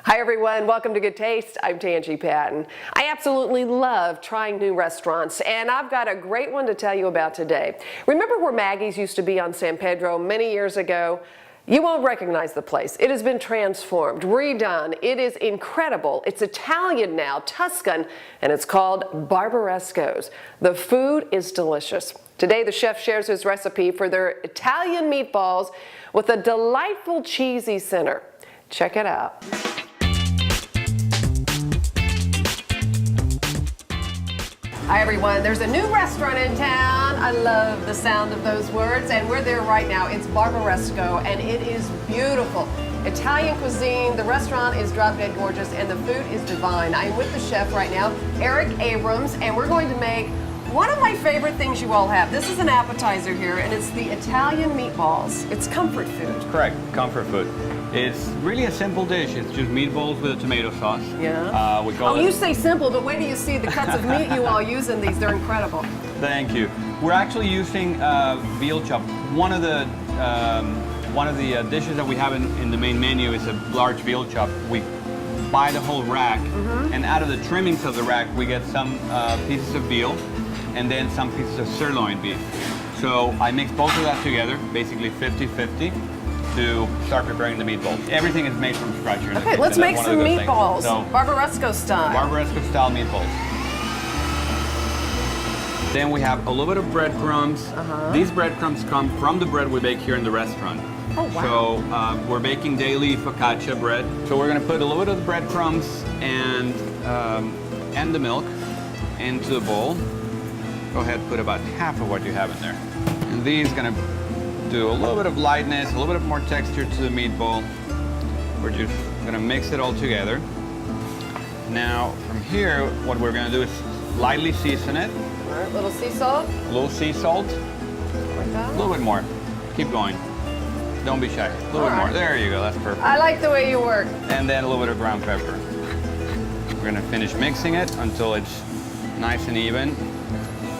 Hi everyone, welcome to Good Taste. I'm Tanji Patton. I absolutely love trying new restaurants, and I've got a great one to tell you about today. Remember where Maggie's used to be on San Pedro many years ago? You won't recognize the place. It has been transformed, redone. It is incredible. It's Italian now, Tuscan, and it's called Barbaresco's. The food is delicious. Today the chef shares his recipe for their Italian meatballs with a delightful cheesy center. Check it out. Hi everyone, there's a new restaurant in town. I love the sound of those words, and we're there right now. It's Barbaresco, and it is beautiful. Italian cuisine, the restaurant is drop dead gorgeous, and the food is divine. I'm with the chef right now, Eric Abrams, and we're going to make one of my favorite things you all have. This is an appetizer here, and it's the Italian meatballs. It's comfort food. Correct, comfort food. It's really a simple dish. It's just meatballs with a tomato sauce. Yeah. You say simple, but wait till you see the cuts of meat you all use in these. They're incredible. Thank you. We're actually using veal chop. One of the dishes that we have in the main menu is a large veal chop. We buy the whole rack, and out of the trimmings of the rack, we get some pieces of veal, and then some pieces of sirloin beef. So I mix both of that together, basically 50-50. To start preparing the meatballs. Everything is made from scratch here. Okay, let's make some meatballs. So, Barbaresco style. Barbaresco style meatballs. Then we have a little bit of breadcrumbs. These breadcrumbs come from the bread we bake here in the restaurant. Oh, wow. So we're baking daily focaccia bread. So we're going to put a little bit of the breadcrumbs and the milk into the bowl. Go ahead, put about half of what you have in there. And these going to do a little bit of lightness, a little bit more texture to the meatball. We're just gonna mix it all together. Now, from here, what we're gonna do is lightly season it. All right, little sea salt. A little sea salt. Like that. A little bit more. Keep going. Don't be shy. A little bit more. There you go, that's perfect. I like the way you work. And then a little bit of ground pepper. We're gonna finish mixing it until it's nice and even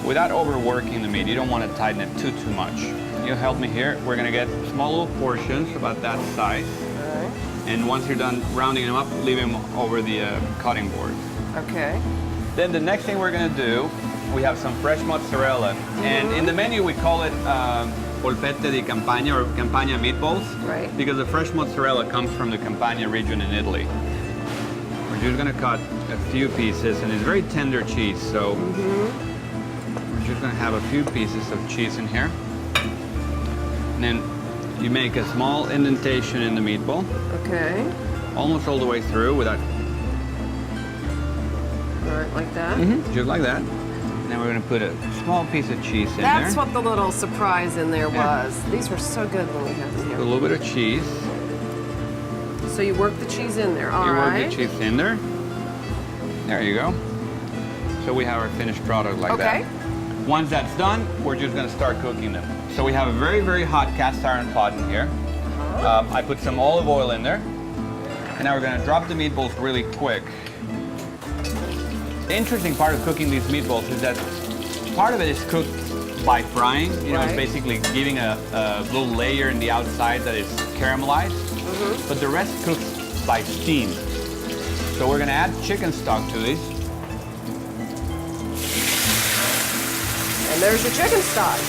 without overworking the meat. You don't wanna tighten it too much. You help me here. We're gonna get small little portions, about that size. All right. And once you're done rounding them up, leave them over the cutting board. Okay. Then the next thing we're gonna do, we have some fresh mozzarella. And in the menu we call it polpette di Campania or Campania meatballs. Right. Because the fresh mozzarella comes from the Campania region in Italy. We're just gonna cut a few pieces, and it's very tender cheese, so we're just gonna have a few pieces of cheese in here. And then you make a small indentation in the meatball. Okay. Almost all the way through without... All right, like that? Just like that. And then we're going to put a small piece of cheese in there. That's what the little surprise in there was. These were so good when we had them here. A little bit of cheese. So you work the cheese in there, all right. You work the cheese in there. There you go. So we have our finished product like that. Okay. Once that's done, we're just going to start cooking them. So we have a very, very hot cast iron pot in here. I put some olive oil in there. And now we're going to drop the meatballs really quick. The interesting part of cooking these meatballs is that part of it is cooked by frying. You know, it's basically giving a little layer in the outside that is caramelized. But the rest cooks by steam. So we're going to add chicken stock to these. And there's your chicken stock.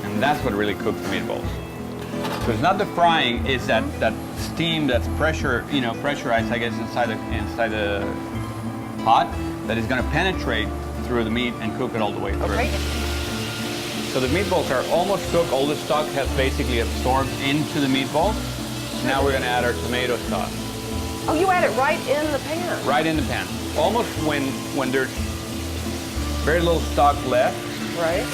And that's what really cooks the meatballs. So it's not the frying, it's that steam, that's pressure, you know, pressurized, I guess, inside the pot that is going to penetrate through the meat and cook it all the way through. Okay. So the meatballs are almost cooked. All the stock has basically absorbed into the meatballs. Now we're going to add our tomato sauce. Oh, you add it right in the pan? Right in the pan. Almost when there's very little stock left. Right.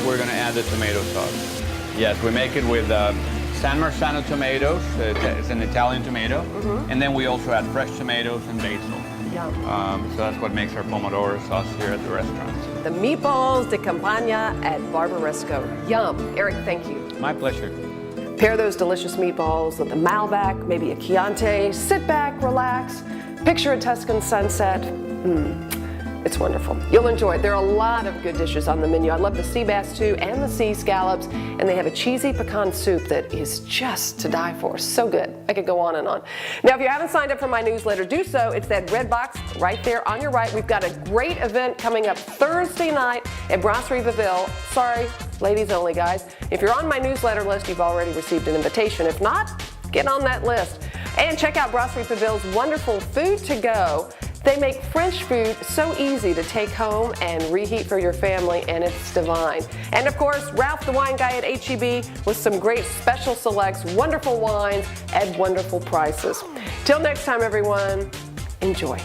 We're going to add the tomato sauce. Yes, we make it with San Marzano tomatoes. It's an Italian tomato. And then we also add fresh tomatoes and basil. Yum. So that's what makes our pomodoro sauce here at the restaurant. The meatballs de Campania at Barbaresco. Yum. Eric, thank you. My pleasure. Pair those delicious meatballs with a Malbec, maybe a Chianti. Sit back, relax. Picture a Tuscan sunset. It's wonderful. You'll enjoy it. There are a lot of good dishes on the menu. I love the sea bass too, and the sea scallops, and they have a cheesy pecan soup that is just to die for. So good. I could go on and on. Now, if you haven't signed up for my newsletter, do so. It's that red box right there on your right. We've got a great event coming up Thursday night at Brasserie Baville. Sorry, ladies only, guys. If you're on my newsletter list, you've already received an invitation. If not, get on that list. And check out Brasserie Baville's wonderful food to go. They make French food so easy to take home and reheat for your family, and it's divine. And of course, Ralph the wine guy at H-E-B with some great special selects, wonderful wines at wonderful prices. Till next time, everyone, enjoy.